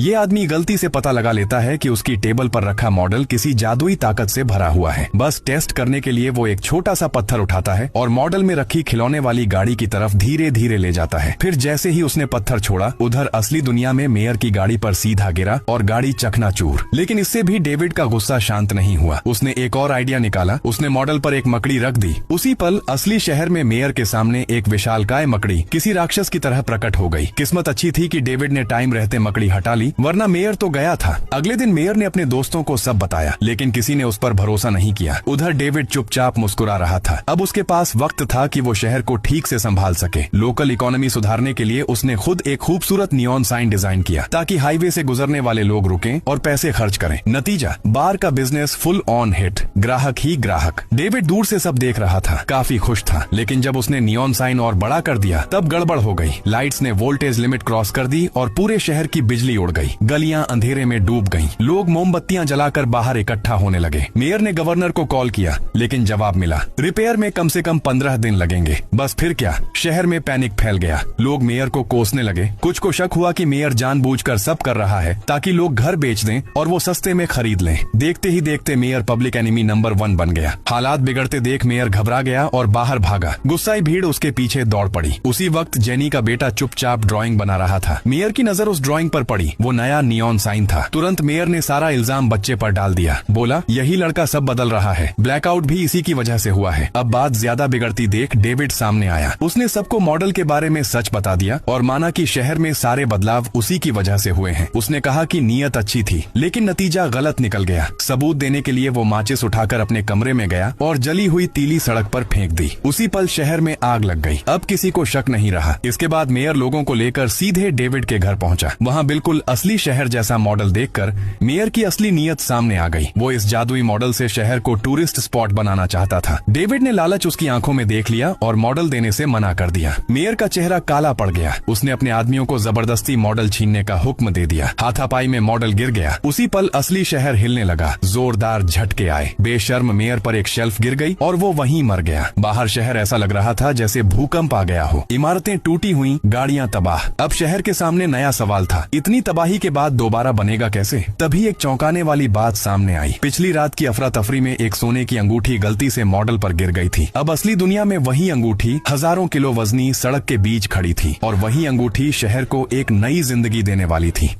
ये आदमी गलती से पता लगा लेता है कि उसकी टेबल पर रखा मॉडल किसी जादुई ताकत से भरा हुआ है। बस टेस्ट करने के लिए वो एक छोटा सा पत्थर उठाता है और मॉडल में रखी खिलौने वाली गाड़ी की तरफ धीरे धीरे ले जाता है। फिर जैसे ही उसने पत्थर छोड़ा, उधर असली दुनिया में मेयर की गाड़ी पर सीधा गिरा और गाड़ी चकनाचूर। लेकिन इससे भी डेविड का गुस्सा शांत नहीं हुआ। उसने एक और आइडिया निकाला। उसने मॉडल पर एक मकड़ी रख दी। उसी पल असली शहर में मेयर के सामने एक विशालकाय मकड़ी किसी राक्षस की तरह प्रकट हो गई। किस्मत अच्छी थी कि डेविड ने टाइम रहते मकड़ी हटा ली, वरना मेयर तो गया था। अगले दिन मेयर ने अपने दोस्तों को सब बताया, लेकिन किसी ने उस पर भरोसा नहीं किया। उधर डेविड चुपचाप मुस्कुरा रहा था। अब उसके पास वक्त था कि वो शहर को ठीक से संभाल सके। लोकल इकोनॉमी सुधारने के लिए उसने खुद एक खूबसूरत नियॉन साइन डिजाइन किया ताकि हाईवे से गुजरने वाले लोग रुकें और पैसे खर्च करें। नतीजा, बार का बिजनेस फुल ऑन हिट, ग्राहक ही ग्राहक। डेविड दूर से सब देख रहा था, काफी खुश था। लेकिन जब उसने नियॉन साइन और बड़ा कर दिया, तब गड़बड़ हो गई। लाइट्स ने वोल्टेज लिमिट क्रॉस कर दी और पूरे शहर की बिजली उड़ गई। गलियां अंधेरे में डूब गईं। लोग मोमबत्तियां जलाकर बाहर इकट्ठा होने लगे। मेयर ने गवर्नर को कॉल किया, लेकिन जवाब मिला, रिपेयर में कम से कम 15 दिन लगेंगे। बस फिर क्या, शहर में पैनिक फैल गया। लोग मेयर को कोसने लगे। कुछ को शक हुआ कि मेयर जानबूझकर सब कर रहा है ताकि लोग घर बेच दें और वो सस्ते में खरीद लें। देखते ही देखते मेयर पब्लिक एनिमी नंबर 1 बन गया। हालात बिगड़ते देख मेयर घबरा गया और बाहर भागा। गुस्साई भीड़ उसके पीछे दौड़ पड़ी। उसी वक्त जेनी का बेटा चुपचाप ड्राइंग बना रहा था। मेयर की नजर उस ड्राइंग पर पड़ी। वो नया नियॉन साइन था। तुरंत मेयर ने सारा इल्जाम बच्चे पर डाल दिया। बोला, यही लड़का सब बदल रहा है, ब्लैकआउट भी इसी की वजह से हुआ है। अब बात ज्यादा बिगड़ती देख डेविड सामने आया। उसने सबको मॉडल के बारे में सच बता दिया और माना कि शहर में सारे बदलाव उसी की वजह से हुए हैं। उसने कहा कि नीयत अच्छी थी, लेकिन नतीजा गलत निकल गया। सबूत देने के लिए वो माचिस उठाकर अपने कमरे में गया और जली हुई तीली सड़क पर फेंक दी। उसी पल शहर में आग लग गई। अब किसी को शक नहीं रहा। इसके बाद मेयर लोगों को लेकर सीधे डेविड के घर पहुंचा। वहां बिल्कुल असली शहर जैसा मॉडल देखकर मेयर की असली नीयत सामने आ गई। वो इस जादुई मॉडल से शहर को टूरिस्ट स्पॉट बनाना चाहता था। डेविड ने लालच उसकी आंखों में देख लिया और मॉडल देने से मना कर दिया। मेयर का चेहरा काला पड़ गया। उसने अपने आदमियों को जबरदस्ती मॉडल छीनने का हुक्म दे दिया। हाथापाई में मॉडल गिर गया। उसी पल असली शहर हिलने लगा। जोरदार झटके आए। बेशर्म मेयर पर एक शेल्फ गिर गई और वो वहीं मर गया। बाहर शहर ऐसा लग रहा था जैसे भूकंप आ गया हो। इमारतें टूटी हुई, गाड़ियां तबाह। अब शहर के सामने नया सवाल था, इतनी तबाही के बाद दोबारा बनेगा कैसे? तभी एक चौंकाने वाली बात सामने आई। पिछली रात की अफरा तफरी में एक सोने की अंगूठी गलती से मॉडल पर गिर गई थी। अब असली दुनिया में वही अंगूठी हजारों किलो वजनी सड़क के बीच खड़ी थी और वही अंगूठी शहर को एक नई जिंदगी देने वाली थी।